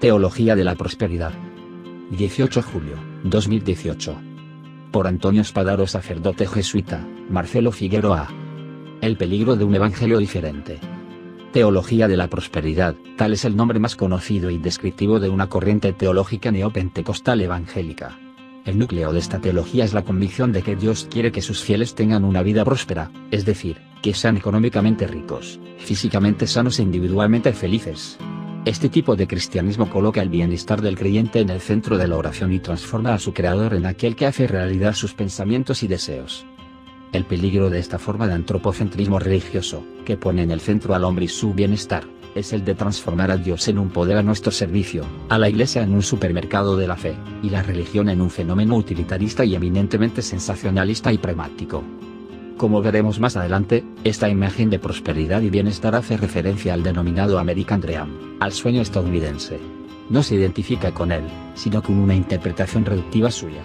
Teología de la prosperidad. 18 julio, 2018. Por Antonio Espadaro, sacerdote jesuita, Marcelo Figueroa. El peligro de un evangelio diferente. Teología de la prosperidad, tal es el nombre más conocido y descriptivo de una corriente teológica neopentecostal evangélica. El núcleo de esta teología es la convicción de que Dios quiere que sus fieles tengan una vida próspera, es decir, que sean económicamente ricos, físicamente sanos e individualmente felices. Este tipo de cristianismo coloca el bienestar del creyente en el centro de la oración y transforma a su creador en aquel que hace realidad sus pensamientos y deseos. El peligro de esta forma de antropocentrismo religioso, que pone en el centro al hombre y su bienestar, es el de transformar a Dios en un poder a nuestro servicio, a la Iglesia en un supermercado de la fe, y la religión en un fenómeno utilitarista y eminentemente sensacionalista y pragmático. Como veremos más adelante, esta imagen de prosperidad y bienestar hace referencia al denominado American Dream, al sueño estadounidense. No se identifica con él, sino con una interpretación reductiva suya.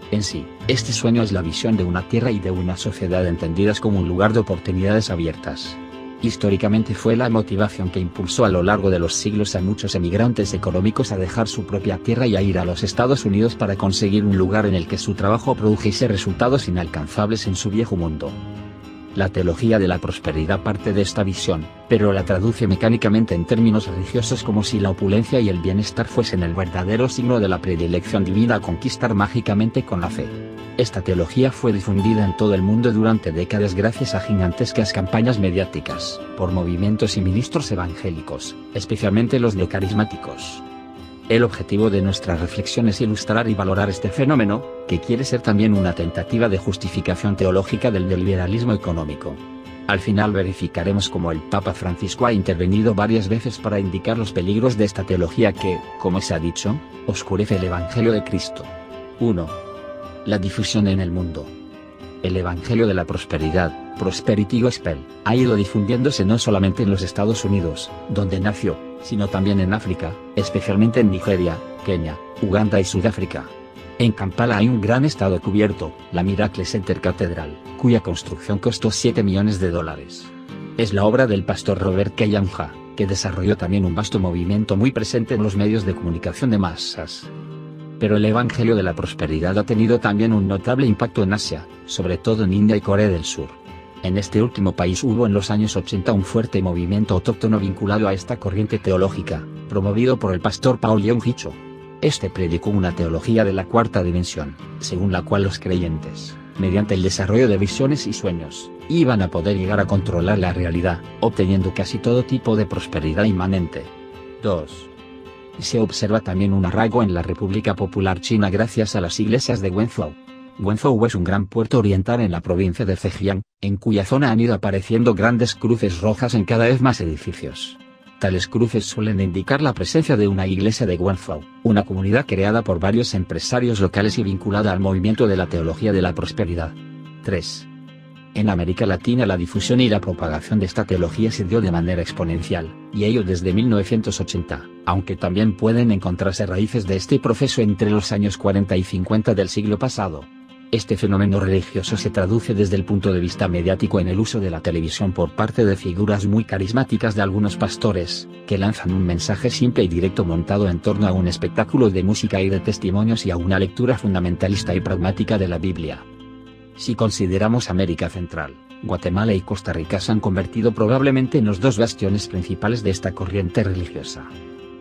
En sí, este sueño es la visión de una tierra y de una sociedad entendidas como un lugar de oportunidades abiertas. Históricamente fue la motivación que impulsó a lo largo de los siglos a muchos emigrantes económicos a dejar su propia tierra y a ir a los Estados Unidos para conseguir un lugar en el que su trabajo produjese resultados inalcanzables en su viejo mundo. La teología de la prosperidad parte de esta visión, pero la traduce mecánicamente en términos religiosos como si la opulencia y el bienestar fuesen el verdadero signo de la predilección divina a conquistar mágicamente con la fe. Esta teología fue difundida en todo el mundo durante décadas gracias a gigantescas campañas mediáticas, por movimientos y ministros evangélicos, especialmente los neocarismáticos. El objetivo de nuestra reflexión es ilustrar y valorar este fenómeno, que quiere ser también una tentativa de justificación teológica del neoliberalismo económico. Al final verificaremos cómo el Papa Francisco ha intervenido varias veces para indicar los peligros de esta teología que, como se ha dicho, oscurece el Evangelio de Cristo. 1. La difusión en el mundo. El Evangelio de la prosperidad, Prosperity Gospel, ha ido difundiéndose no solamente en los Estados Unidos, donde nació, sino también en África, especialmente en Nigeria, Kenia, Uganda y Sudáfrica. En Kampala hay un gran estado cubierto, la Miracle Center Cathedral, cuya construcción costó $7 millones. Es la obra del pastor Robert Kayanja, que desarrolló también un vasto movimiento muy presente en los medios de comunicación de masas. Pero el Evangelio de la prosperidad ha tenido también un notable impacto en Asia, sobre todo en India y Corea del Sur. En este último país hubo en los años 80 un fuerte movimiento autóctono vinculado a esta corriente teológica, promovido por el pastor Paul Yonggi Cho. Este predicó una teología de la cuarta dimensión, según la cual los creyentes, mediante el desarrollo de visiones y sueños, iban a poder llegar a controlar la realidad, obteniendo casi todo tipo de prosperidad inmanente. 2. Se observa también un arraigo en la República Popular China gracias a las iglesias de Wenzhou. Wenzhou es un gran puerto oriental en la provincia de Zhejiang, en cuya zona han ido apareciendo grandes cruces rojas en cada vez más edificios. Tales cruces suelen indicar la presencia de una iglesia de Wenzhou, una comunidad creada por varios empresarios locales y vinculada al movimiento de la teología de la prosperidad. 3. En América Latina la difusión y la propagación de esta teología se dio de manera exponencial, y ello desde 1980, aunque también pueden encontrarse raíces de este proceso entre los años 40 y 50 del siglo pasado. Este fenómeno religioso se traduce desde el punto de vista mediático en el uso de la televisión por parte de figuras muy carismáticas de algunos pastores, que lanzan un mensaje simple y directo montado en torno a un espectáculo de música y de testimonios y a una lectura fundamentalista y pragmática de la Biblia. Si consideramos América Central, Guatemala y Costa Rica se han convertido probablemente en los dos bastiones principales de esta corriente religiosa.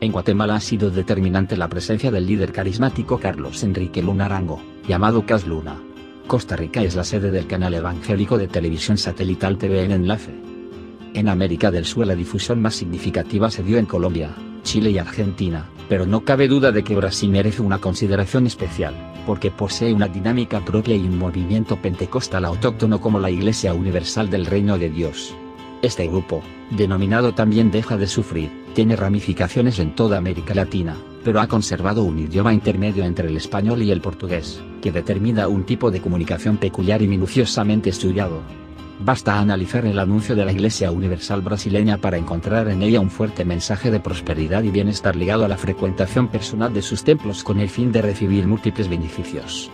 En Guatemala ha sido determinante la presencia del líder carismático Carlos Enrique Luna Arango, llamado Cas Luna. Costa Rica es la sede del canal evangélico de televisión satelital TVN Enlace. En América del Sur la difusión más significativa se dio en Colombia, Chile y Argentina, pero no cabe duda de que Brasil merece una consideración especial, porque posee una dinámica propia y un movimiento pentecostal autóctono como la Iglesia Universal del Reino de Dios. Este grupo, denominado también Deja de Sufrir, tiene ramificaciones en toda América Latina, pero ha conservado un idioma intermedio entre el español y el portugués, que determina un tipo de comunicación peculiar y minuciosamente estudiado. Basta analizar el anuncio de la Iglesia Universal brasileña para encontrar en ella un fuerte mensaje de prosperidad y bienestar ligado a la frecuentación personal de sus templos con el fin de recibir múltiples beneficios.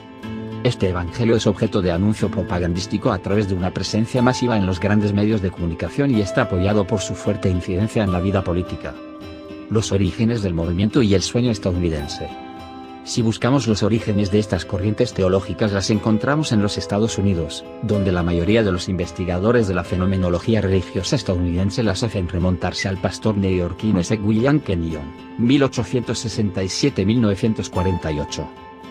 Este evangelio es objeto de anuncio propagandístico a través de una presencia masiva en los grandes medios de comunicación y está apoyado por su fuerte incidencia en la vida política. Los orígenes del movimiento y el sueño estadounidense. Si buscamos los orígenes de estas corrientes teológicas las encontramos en los Estados Unidos, donde la mayoría de los investigadores de la fenomenología religiosa estadounidense las hacen remontarse al pastor neoyorquino William Kenyon, 1867-1948.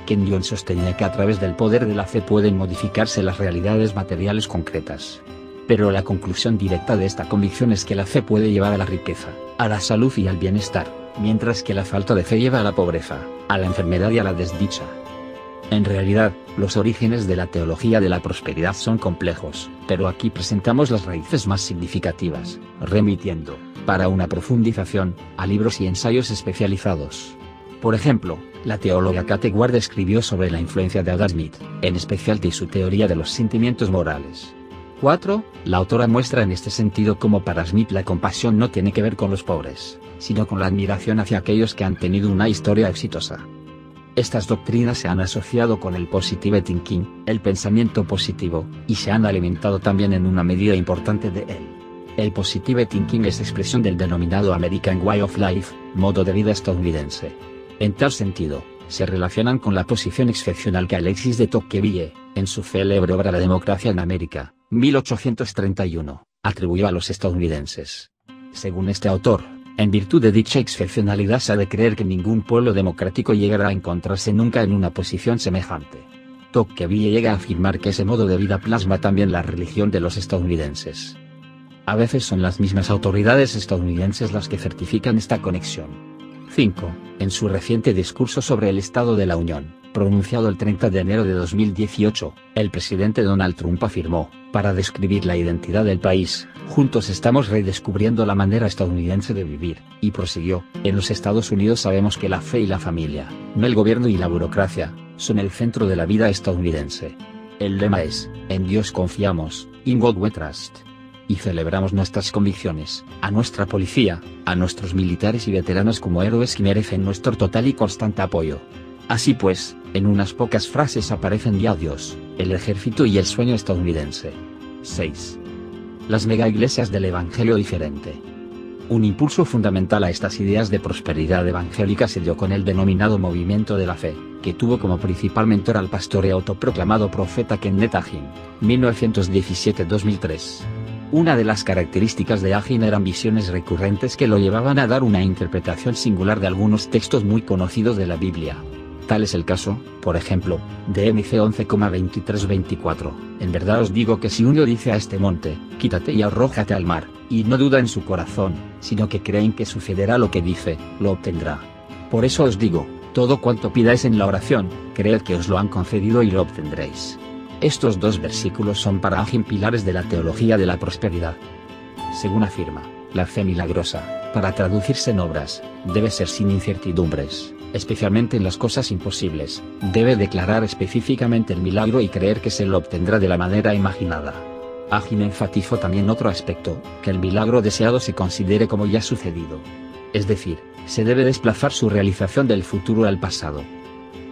Kenyon sostenía que a través del poder de la fe pueden modificarse las realidades materiales concretas. Pero la conclusión directa de esta convicción es que la fe puede llevar a la riqueza, a la salud y al bienestar, mientras que la falta de fe lleva a la pobreza, a la enfermedad y a la desdicha. En realidad, los orígenes de la teología de la prosperidad son complejos, pero aquí presentamos las raíces más significativas, remitiendo, para una profundización, a libros y ensayos especializados. Por ejemplo, la teóloga Kate Ward escribió sobre la influencia de Adam Smith, en especial de su teoría de los sentimientos morales. 4. La autora muestra en este sentido cómo para Smith la compasión no tiene que ver con los pobres, sino con la admiración hacia aquellos que han tenido una historia exitosa. Estas doctrinas se han asociado con el positive thinking, el pensamiento positivo, y se han alimentado también en una medida importante de él. El positive thinking es expresión del denominado American Way of Life, modo de vida estadounidense. En tal sentido, se relacionan con la posición excepcional que Alexis de Tocqueville, en su célebre obra La democracia en América, 1831, atribuyó a los estadounidenses. Según este autor, en virtud de dicha excepcionalidad se ha de creer que ningún pueblo democrático llegará a encontrarse nunca en una posición semejante. Tocqueville llega a afirmar que ese modo de vida plasma también la religión de los estadounidenses. A veces son las mismas autoridades estadounidenses las que certifican esta conexión. 5. En su reciente discurso sobre el Estado de la Unión, pronunciado el 30 de enero de 2018, el presidente Donald Trump afirmó, para describir la identidad del país, juntos estamos redescubriendo la manera estadounidense de vivir, y prosiguió, en los Estados Unidos sabemos que la fe y la familia, no el gobierno y la burocracia, son el centro de la vida estadounidense. El lema es, en Dios confiamos, in God we trust. Y celebramos nuestras convicciones, a nuestra policía, a nuestros militares y veteranos como héroes que merecen nuestro total y constante apoyo. Así pues, en unas pocas frases aparecen ya Dios, el ejército y el sueño estadounidense. 6. Las megaiglesias del Evangelio diferente. Un impulso fundamental a estas ideas de prosperidad evangélica se dio con el denominado Movimiento de la Fe, que tuvo como principal mentor al pastor y autoproclamado profeta Kenneth Hagin, 1917-2003. Una de las características de Hagin eran visiones recurrentes que lo llevaban a dar una interpretación singular de algunos textos muy conocidos de la Biblia. Tal es el caso, por ejemplo, de MC 11,23-24, en verdad os digo que si uno dice a este monte, quítate y arrójate al mar, y no duda en su corazón, sino que creen que sucederá lo que dice, lo obtendrá. Por eso os digo, todo cuanto pidáis en la oración, creed que os lo han concedido y lo obtendréis. Estos dos versículos son para Hagin pilares de la teología de la prosperidad. Según afirma, la fe milagrosa, para traducirse en obras, debe ser sin incertidumbres, especialmente en las cosas imposibles, debe declarar específicamente el milagro y creer que se lo obtendrá de la manera imaginada. Hagin enfatizó también otro aspecto, que el milagro deseado se considere como ya sucedido. Es decir, se debe desplazar su realización del futuro al pasado.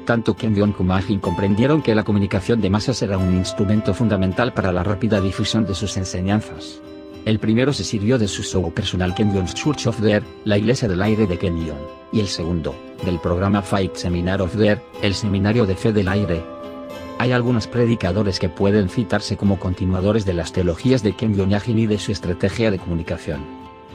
Tanto Kenyon como Hagin comprendieron que la comunicación de masas era un instrumento fundamental para la rápida difusión de sus enseñanzas. El primero se sirvió de su show personal Kenyon's Church of the Air, la iglesia del aire de Kenyon, y el segundo, del programa Faith Seminar of the Air, el seminario de fe del aire. Hay algunos predicadores que pueden citarse como continuadores de las teologías de Kenyon y Hagin y de su estrategia de comunicación.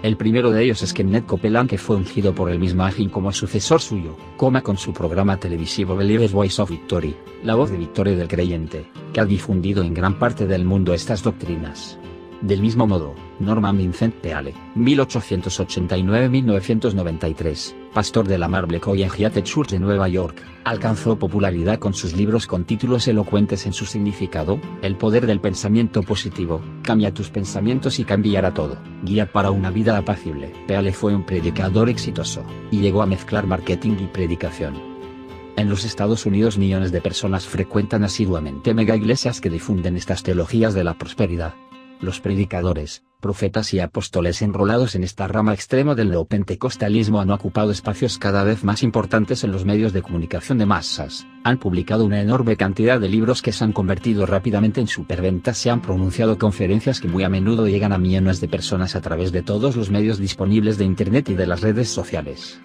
El primero de ellos es Kenneth Copeland, que fue ungido por el mismo Hagin como sucesor suyo, con su programa televisivo Believer's Voice of Victory, la voz de victoria del creyente, que ha difundido en gran parte del mundo estas doctrinas. Del mismo modo, Norman Vincent Peale, 1889-1993, pastor de la Marble Collegiate Church de Nueva York, alcanzó popularidad con sus libros con títulos elocuentes en su significado, El poder del pensamiento positivo, Cambia tus pensamientos y cambiará todo, Guía para una vida apacible. Peale fue un predicador exitoso, y llegó a mezclar marketing y predicación. En los Estados Unidos millones de personas frecuentan asiduamente megaiglesias que difunden estas teologías de la prosperidad. Los predicadores, profetas y apóstoles enrolados en esta rama extrema del neopentecostalismo han ocupado espacios cada vez más importantes en los medios de comunicación de masas, han publicado una enorme cantidad de libros que se han convertido rápidamente en superventas, se han pronunciado conferencias que muy a menudo llegan a millones de personas a través de todos los medios disponibles de Internet y de las redes sociales.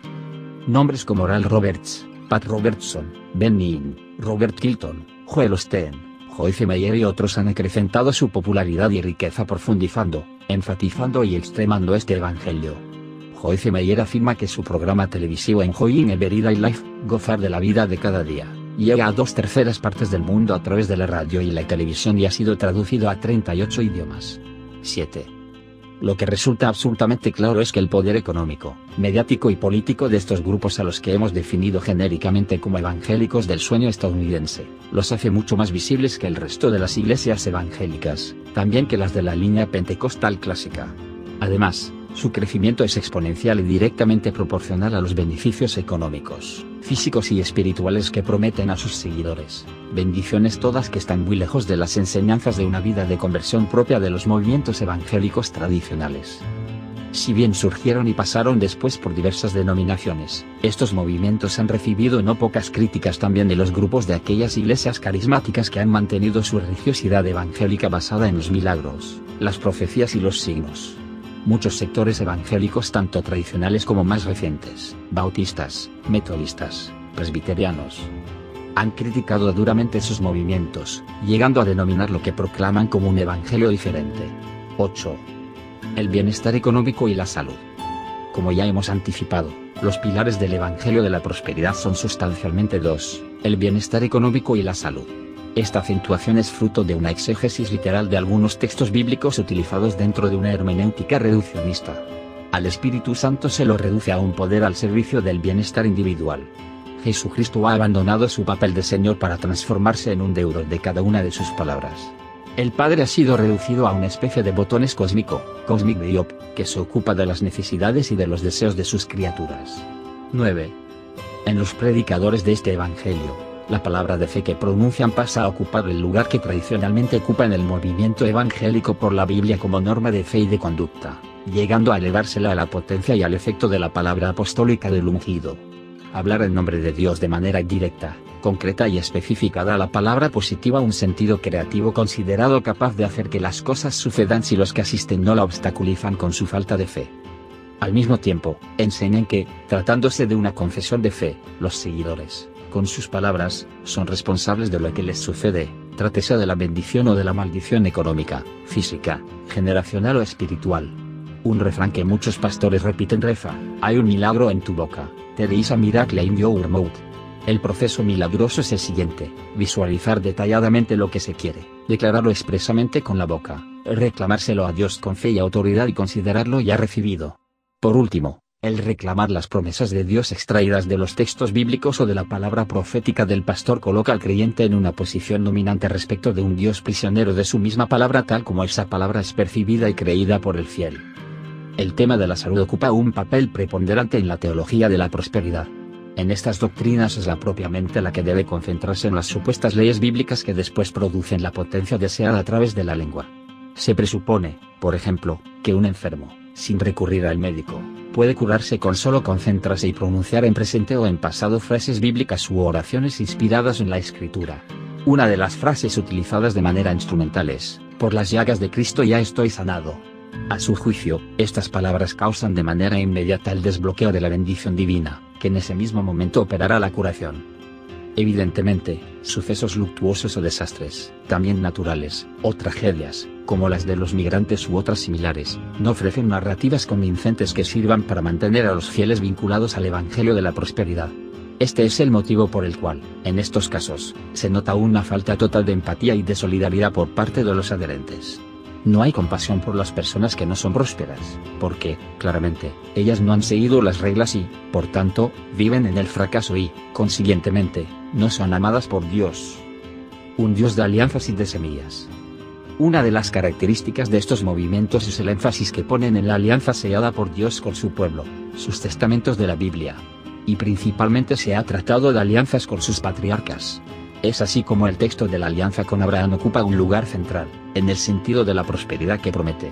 Nombres como Oral Roberts, Pat Robertson, Ben Nin, Robert Tilton, Joel Osteen, Joyce Meyer y otros han acrecentado su popularidad y riqueza profundizando, enfatizando y extremando este evangelio. Joyce Meyer afirma que su programa televisivo Enjoying Everyday Life, gozar de la vida de cada día, llega a 2/3 partes del mundo a través de la radio y la televisión y ha sido traducido a 38 idiomas. 7. Lo que resulta absolutamente claro es que el poder económico, mediático y político de estos grupos a los que hemos definido genéricamente como evangélicos del sueño estadounidense, los hace mucho más visibles que el resto de las iglesias evangélicas, también que las de la línea pentecostal clásica. Además, su crecimiento es exponencial y directamente proporcional a los beneficios económicos, físicos y espirituales que prometen a sus seguidores, bendiciones todas que están muy lejos de las enseñanzas de una vida de conversión propia de los movimientos evangélicos tradicionales. Si bien surgieron y pasaron después por diversas denominaciones, estos movimientos han recibido no pocas críticas también de los grupos de aquellas iglesias carismáticas que han mantenido su religiosidad evangélica basada en los milagros, las profecías y los signos. Muchos sectores evangélicos tanto tradicionales como más recientes, bautistas, metodistas, presbiterianos, han criticado duramente sus movimientos, llegando a denominar lo que proclaman como un evangelio diferente. 8. El bienestar económico y la salud. Como ya hemos anticipado, los pilares del evangelio de la prosperidad son sustancialmente dos, el bienestar económico y la salud. Esta acentuación es fruto de una exégesis literal de algunos textos bíblicos utilizados dentro de una hermenéutica reduccionista. Al Espíritu Santo se lo reduce a un poder al servicio del bienestar individual. Jesucristo ha abandonado su papel de Señor para transformarse en un deudor de cada una de sus palabras. El Padre ha sido reducido a una especie de botones cósmico, Cosmic Diop, que se ocupa de las necesidades y de los deseos de sus criaturas. 9. En los predicadores de este evangelio, la palabra de fe que pronuncian pasa a ocupar el lugar que tradicionalmente ocupa en el movimiento evangélico por la Biblia como norma de fe y de conducta, llegando a elevársela a la potencia y al efecto de la palabra apostólica del ungido. Hablar en nombre de Dios de manera directa, concreta y específica da a la palabra positiva un sentido creativo considerado capaz de hacer que las cosas sucedan si los que asisten no la obstaculizan con su falta de fe. Al mismo tiempo, enseñan que, tratándose de una confesión de fe, los seguidores, con sus palabras, son responsables de lo que les sucede, trátese de la bendición o de la maldición económica, física, generacional o espiritual. Un refrán que muchos pastores repiten reza: hay un milagro en tu boca, there is a miracle in your mouth. El proceso milagroso es el siguiente: visualizar detalladamente lo que se quiere, declararlo expresamente con la boca, reclamárselo a Dios con fe y autoridad y considerarlo ya recibido. Por último, el reclamar las promesas de Dios extraídas de los textos bíblicos o de la palabra profética del pastor coloca al creyente en una posición dominante respecto de un Dios prisionero de su misma palabra tal como esa palabra es percibida y creída por el fiel. El tema de la salud ocupa un papel preponderante en la teología de la prosperidad. En estas doctrinas es la propia mente la que debe concentrarse en las supuestas leyes bíblicas que después producen la potencia deseada a través de la lengua. Se presupone, por ejemplo, que un enfermo, sin recurrir al médico, puede curarse con solo concentrarse y pronunciar en presente o en pasado frases bíblicas u oraciones inspiradas en la Escritura. Una de las frases utilizadas de manera instrumental es: por las llagas de Cristo ya estoy sanado. A su juicio, estas palabras causan de manera inmediata el desbloqueo de la bendición divina, que en ese mismo momento operará la curación. Evidentemente, sucesos luctuosos o desastres, también naturales, o tragedias, como las de los migrantes u otras similares, no ofrecen narrativas convincentes que sirvan para mantener a los fieles vinculados al Evangelio de la prosperidad. Este es el motivo por el cual, en estos casos, se nota una falta total de empatía y de solidaridad por parte de los adherentes. No hay compasión por las personas que no son prósperas, porque, claramente, ellas no han seguido las reglas y, por tanto, viven en el fracaso y, consiguientemente, no son amadas por Dios. Un Dios de alianzas y de semillas. Una de las características de estos movimientos es el énfasis que ponen en la alianza sellada por Dios con su pueblo, sus testamentos de la Biblia. Y principalmente se ha tratado de alianzas con sus patriarcas. Es así como el texto de la alianza con Abraham ocupa un lugar central, en el sentido de la prosperidad que promete.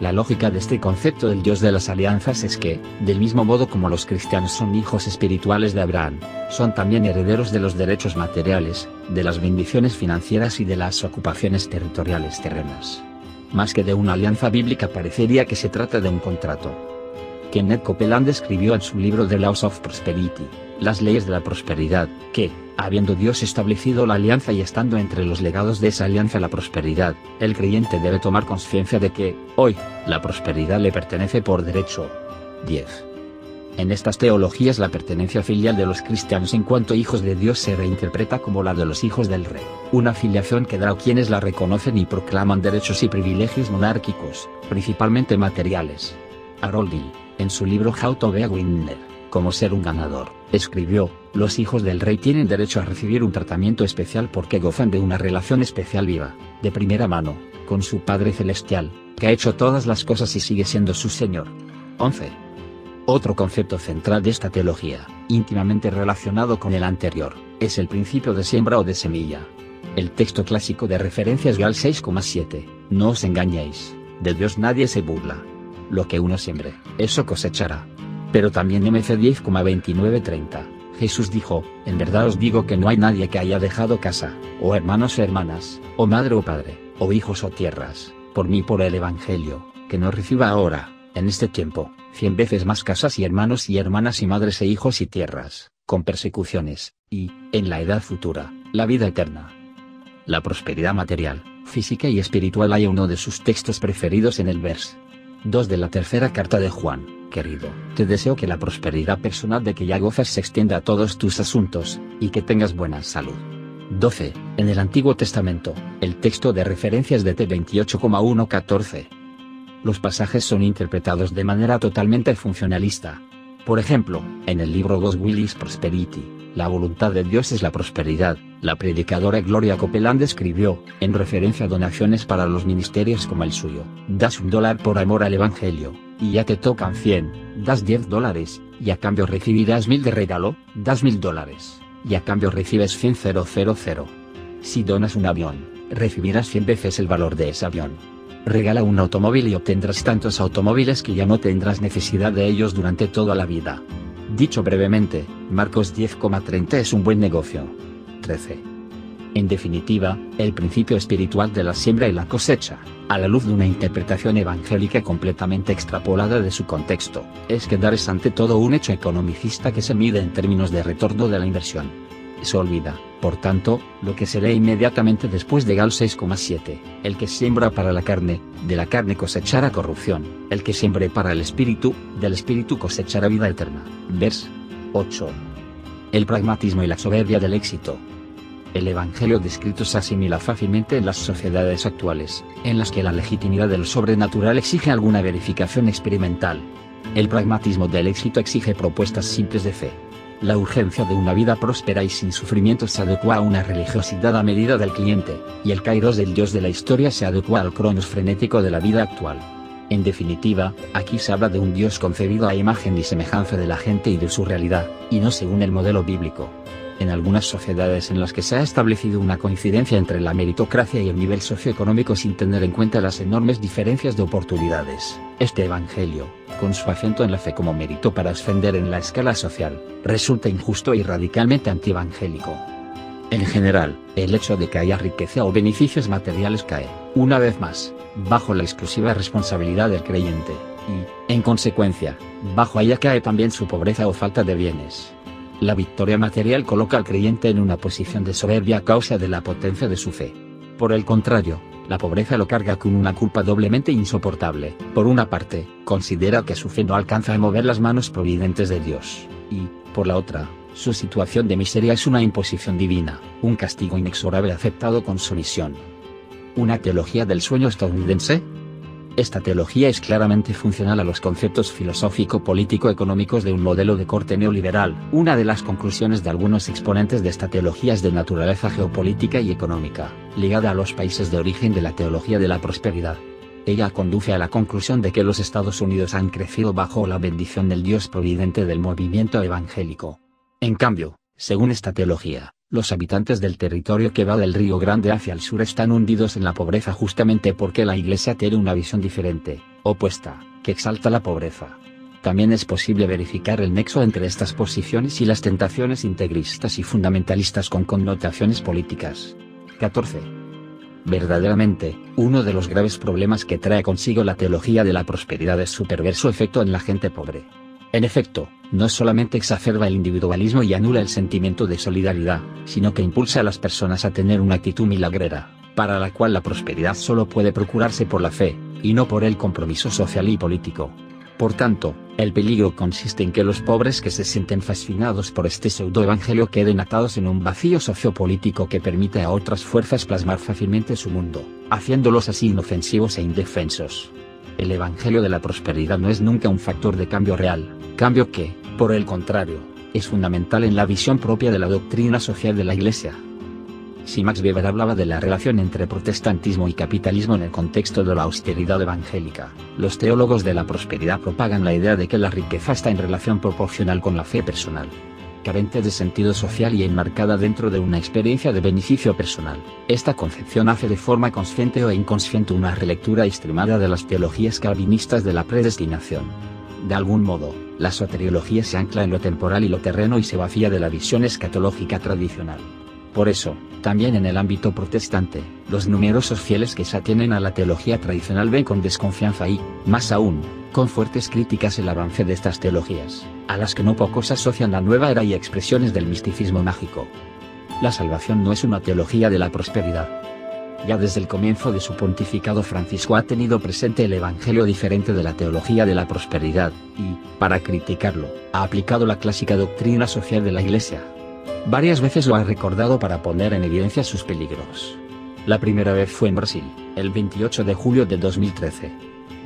La lógica de este concepto del Dios de las alianzas es que, del mismo modo como los cristianos son hijos espirituales de Abraham, son también herederos de los derechos materiales, de las bendiciones financieras y de las ocupaciones territoriales terrenas. Más que de una alianza bíblica, parecería que se trata de un contrato. Kenneth Copeland escribió en su libro The Laws of Prosperity, Las leyes de la prosperidad, que, habiendo Dios establecido la alianza y estando entre los legados de esa alianza la prosperidad, el creyente debe tomar conciencia de que, hoy, la prosperidad le pertenece por derecho. 10. En estas teologías la pertenencia filial de los cristianos en cuanto hijos de Dios se reinterpreta como la de los hijos del rey, una filiación que da a quienes la reconocen y proclaman derechos y privilegios monárquicos, principalmente materiales. Harold Lee, en su libro How to be a Winner, Cómo ser un ganador, escribió: los hijos del rey tienen derecho a recibir un tratamiento especial porque gozan de una relación especial viva, de primera mano, con su Padre Celestial, que ha hecho todas las cosas y sigue siendo su Señor. 11. Otro concepto central de esta teología, íntimamente relacionado con el anterior, es el principio de siembra o de semilla. El texto clásico de referencia es Gal 6,7, no os engañéis, de Dios nadie se burla. Lo que uno siembre, eso cosechará. Pero también MC 10,29-30, Jesús dijo: en verdad os digo que no hay nadie que haya dejado casa, o hermanos o hermanas, o madre o padre, o hijos o tierras, por mí por el Evangelio, que no reciba ahora, en este tiempo, 100 veces más casas y hermanos y hermanas y madres e hijos y tierras, con persecuciones, y, en la edad futura, la vida eterna. La prosperidad material, física y espiritual hay uno de sus textos preferidos en el vers 2 de la tercera carta de Juan: querido, te deseo que la prosperidad personal de que ya gozas se extienda a todos tus asuntos, y que tengas buena salud. 12. En el Antiguo Testamento, el texto de referencia es de T 28,1-14. Los pasajes son interpretados de manera totalmente funcionalista. Por ejemplo, en el libro God's Will is Prosperity, la voluntad de Dios es la prosperidad, la predicadora Gloria Copeland escribió, en referencia a donaciones para los ministerios como el suyo: das $1 por amor al Evangelio, y ya te tocan 100, das $10, y a cambio recibirás 1000 de regalo, das $1000, y a cambio recibes 100,000. Si donas un avión, recibirás 100 veces el valor de ese avión. Regala un automóvil y obtendrás tantos automóviles que ya no tendrás necesidad de ellos durante toda la vida. Dicho brevemente, Marcos 10,30 es un buen negocio. 13. En definitiva, el principio espiritual de la siembra y la cosecha, a la luz de una interpretación evangélica completamente extrapolada de su contexto, es que dar es ante todo un hecho economicista que se mide en términos de retorno de la inversión. Se olvida, por tanto, lo que se lee inmediatamente después de Gal 6,7, el que siembra para la carne, de la carne cosechará corrupción, el que siembre para el espíritu, del espíritu cosechará vida eterna. Vers 8. El pragmatismo y la soberbia del éxito. El evangelio descrito se asimila fácilmente en las sociedades actuales, en las que la legitimidad del sobrenatural exige alguna verificación experimental. El pragmatismo del éxito exige propuestas simples de fe. La urgencia de una vida próspera y sin sufrimiento se adecua a una religiosidad a medida del cliente, y el kairos del Dios de la historia se adecua al cronos frenético de la vida actual. En definitiva, aquí se habla de un Dios concebido a imagen y semejanza de la gente y de su realidad, y no según el modelo bíblico. En algunas sociedades en las que se ha establecido una coincidencia entre la meritocracia y el nivel socioeconómico sin tener en cuenta las enormes diferencias de oportunidades, este evangelio, con su acento en la fe como mérito para ascender en la escala social, resulta injusto y radicalmente antievangélico. En general, el hecho de que haya riqueza o beneficios materiales cae, una vez más, bajo la exclusiva responsabilidad del creyente, y, en consecuencia, bajo ella cae también su pobreza o falta de bienes. La victoria material coloca al creyente en una posición de soberbia a causa de la potencia de su fe. Por el contrario, la pobreza lo carga con una culpa doblemente insoportable. Por una parte, considera que su fe no alcanza a mover las manos providentes de Dios, y, por la otra, su situación de miseria es una imposición divina, un castigo inexorable aceptado con sumisión. ¿Una teología del sueño estadounidense? Esta teología es claramente funcional a los conceptos filosófico-político-económicos de un modelo de corte neoliberal. Una de las conclusiones de algunos exponentes de esta teología es de naturaleza geopolítica y económica, ligada a los países de origen de la teología de la prosperidad. Ella conduce a la conclusión de que los Estados Unidos han crecido bajo la bendición del Dios providente del movimiento evangélico. En cambio, según esta teología, Los habitantes del territorio que va del Río Grande hacia el sur están hundidos en la pobreza justamente porque la Iglesia tiene una visión diferente, opuesta, que exalta la pobreza. También es posible verificar el nexo entre estas posiciones y las tentaciones integristas y fundamentalistas con connotaciones políticas. 14. Verdaderamente, uno de los graves problemas que trae consigo la teología de la prosperidad es su perverso efecto en la gente pobre. En efecto, no solamente exacerba el individualismo y anula el sentimiento de solidaridad, sino que impulsa a las personas a tener una actitud milagrera, para la cual la prosperidad solo puede procurarse por la fe, y no por el compromiso social y político. Por tanto, el peligro consiste en que los pobres que se sienten fascinados por este pseudoevangelio queden atados en un vacío sociopolítico que permite a otras fuerzas plasmar fácilmente su mundo, haciéndolos así inofensivos e indefensos. El evangelio de la prosperidad no es nunca un factor de cambio real, cambio que, por el contrario, es fundamental en la visión propia de la doctrina social de la Iglesia. Si Max Weber hablaba de la relación entre protestantismo y capitalismo en el contexto de la austeridad evangélica, los teólogos de la prosperidad propagan la idea de que la riqueza está en relación proporcional con la fe personal. Carente de sentido social y enmarcada dentro de una experiencia de beneficio personal, esta concepción hace de forma consciente o inconsciente una relectura extremada de las teologías calvinistas de la predestinación. De algún modo, la soteriología se ancla en lo temporal y lo terreno y se vacía de la visión escatológica tradicional. Por eso, también en el ámbito protestante, los numerosos fieles que se atienen a la teología tradicional ven con desconfianza y, más aún, con fuertes críticas el avance de estas teologías, a las que no pocos asocian la nueva era y expresiones del misticismo mágico. La salvación no es una teología de la prosperidad. Ya desde el comienzo de su pontificado Francisco ha tenido presente el evangelio diferente de la teología de la prosperidad, y, para criticarlo, ha aplicado la clásica doctrina social de la Iglesia. Varias veces lo ha recordado para poner en evidencia sus peligros. La primera vez fue en Brasil, el 28 de julio de 2013.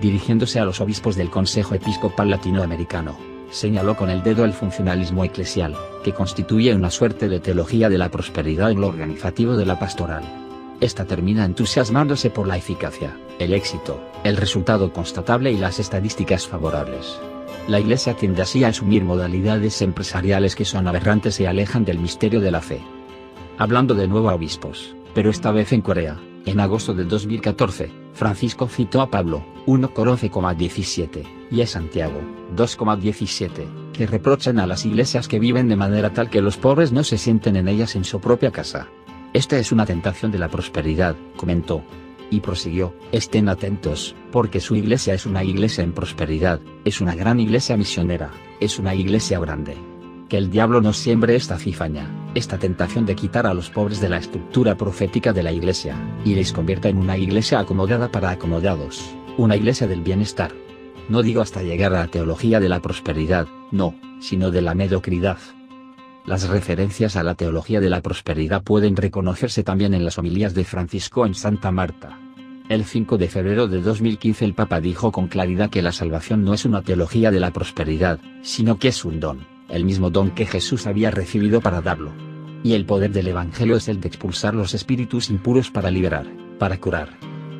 Dirigiéndose a los obispos del Consejo Episcopal Latinoamericano, señaló con el dedo el funcionalismo eclesial, que constituye una suerte de teología de la prosperidad en lo organizativo de la pastoral. Esta termina entusiasmándose por la eficacia, el éxito, el resultado constatable y las estadísticas favorables. La Iglesia tiende así a asumir modalidades empresariales que son aberrantes y alejan del misterio de la fe. Hablando de nuevo a obispos, pero esta vez en Corea, en agosto de 2014, Francisco citó a Pablo, 1 Cor 11,17, y a Santiago, 2,17, que reprochan a las iglesias que viven de manera tal que los pobres no se sienten en ellas en su propia casa. Esta es una tentación de la prosperidad, comentó. Y prosiguió, estén atentos, porque su iglesia es una iglesia en prosperidad, es una gran iglesia misionera, es una iglesia grande. Que el diablo no siembre esta cizaña, esta tentación de quitar a los pobres de la estructura profética de la iglesia, y les convierta en una iglesia acomodada para acomodados, una iglesia del bienestar. No digo hasta llegar a la teología de la prosperidad, no, sino de la mediocridad. Las referencias a la teología de la prosperidad pueden reconocerse también en las homilías de Francisco en Santa Marta. El 5 de febrero de 2015 el Papa dijo con claridad que la salvación no es una teología de la prosperidad, sino que es un don, el mismo don que Jesús había recibido para darlo. Y el poder del Evangelio es el de expulsar los espíritus impuros para liberar, para curar.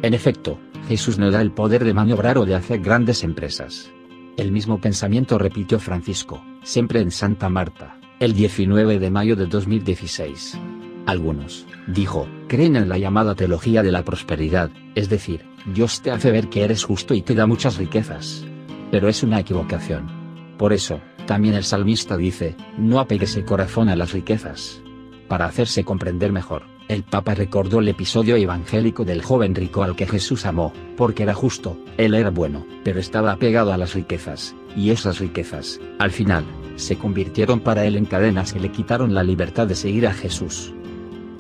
En efecto, Jesús no da el poder de maniobrar o de hacer grandes empresas. El mismo pensamiento repitió Francisco, siempre en Santa Marta, el 19 de mayo de 2016. Algunos, dijo, creen en la llamada teología de la prosperidad, es decir, Dios te hace ver que eres justo y te da muchas riquezas. Pero es una equivocación. Por eso, también el salmista dice, no apegues el corazón a las riquezas. Para hacerse comprender mejor, el Papa recordó el episodio evangélico del joven rico al que Jesús amó, porque era justo, él era bueno, pero estaba apegado a las riquezas, y esas riquezas, al final, se convirtieron para él en cadenas que le quitaron la libertad de seguir a Jesús.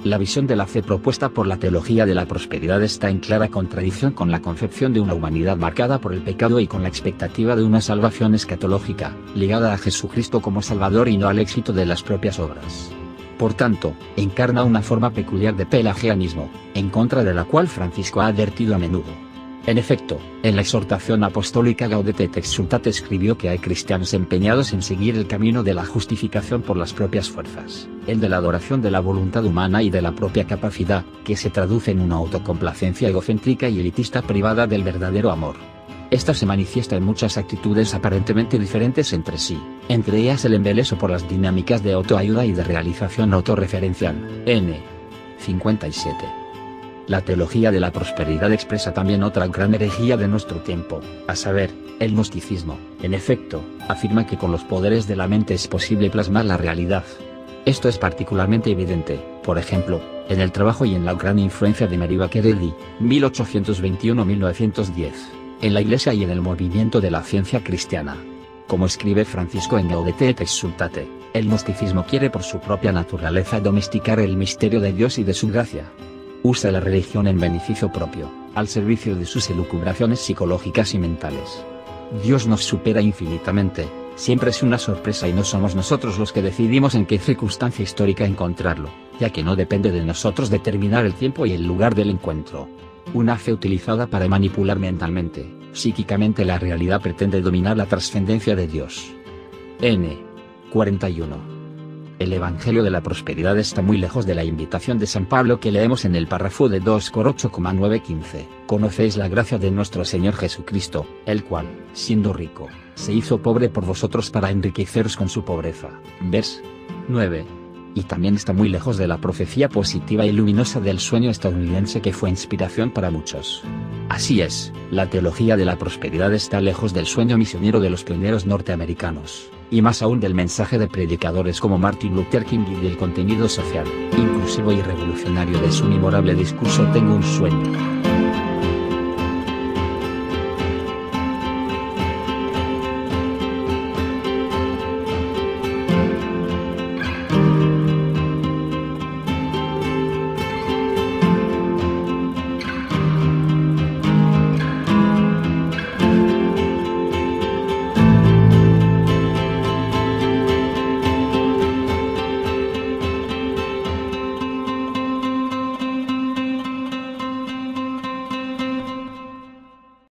La visión de la fe propuesta por la teología de la prosperidad está en clara contradicción con la concepción de una humanidad marcada por el pecado y con la expectativa de una salvación escatológica, ligada a Jesucristo como Salvador y no al éxito de las propias obras. Por tanto, encarna una forma peculiar de pelagianismo, en contra de la cual Francisco ha advertido a menudo. En efecto, en la exhortación apostólica Gaudete et Exsultate escribió que hay cristianos empeñados en seguir el camino de la justificación por las propias fuerzas, el de la adoración de la voluntad humana y de la propia capacidad, que se traduce en una autocomplacencia egocéntrica y elitista privada del verdadero amor. Esta se manifiesta en muchas actitudes aparentemente diferentes entre sí, entre ellas el embeleso por las dinámicas de autoayuda y de realización autorreferencial. N. 57. La teología de la prosperidad expresa también otra gran herejía de nuestro tiempo, a saber, el gnosticismo. En efecto, afirma que con los poderes de la mente es posible plasmar la realidad. Esto es particularmente evidente, por ejemplo, en el trabajo y en la gran influencia de Mary Baker Eddy, 1821-1910, en la Iglesia y en el movimiento de la ciencia cristiana. Como escribe Francisco en Gaudete et Exsultate, el gnosticismo quiere por su propia naturaleza domesticar el misterio de Dios y de su gracia. Usa la religión en beneficio propio, al servicio de sus elucubraciones psicológicas y mentales. Dios nos supera infinitamente, siempre es una sorpresa y no somos nosotros los que decidimos en qué circunstancia histórica encontrarlo, ya que no depende de nosotros determinar el tiempo y el lugar del encuentro. Una fe utilizada para manipular mentalmente, psíquicamente la realidad pretende dominar la trascendencia de Dios. N. 41. El Evangelio de la Prosperidad está muy lejos de la invitación de San Pablo que leemos en el párrafo de 2 Cor 8,9-15. Conocéis la gracia de nuestro Señor Jesucristo, el cual, siendo rico, se hizo pobre por vosotros para enriqueceros con su pobreza. Vers. 9. Y también está muy lejos de la profecía positiva y luminosa del sueño estadounidense que fue inspiración para muchos. Así es, la teología de la prosperidad está lejos del sueño misionero de los pioneros norteamericanos, y más aún del mensaje de predicadores como Martin Luther King y del contenido social, inclusivo y revolucionario de su memorable discurso Tengo un sueño.